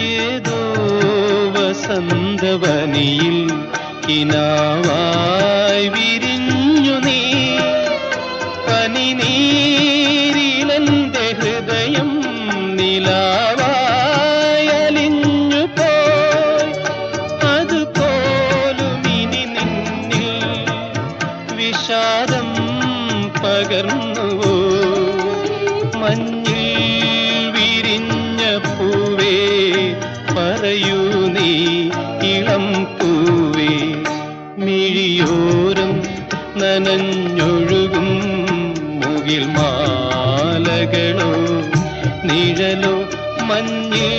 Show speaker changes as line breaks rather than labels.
ഏതോ വസന്തവനിയിൽ കിനാവായി വിരിഞ്ഞു നീ പനിനീരിലെന്റെ ഹൃദയം നിലാവായി അലിഞ്ഞു പോയി അതുപോലും ഇനി നിന്നിൽ വിഷാദം പകർന്നുവോ മഞ്ഞിൽ വിരിഞ്ഞ പൂവേ പറയൂ നീ ഇളം പൂവേ മിഴിയോരം നനഞ്ഞൊഴുകും മുകിൽ മാലകളോ നിഴലോ മഞ്ഞിൽ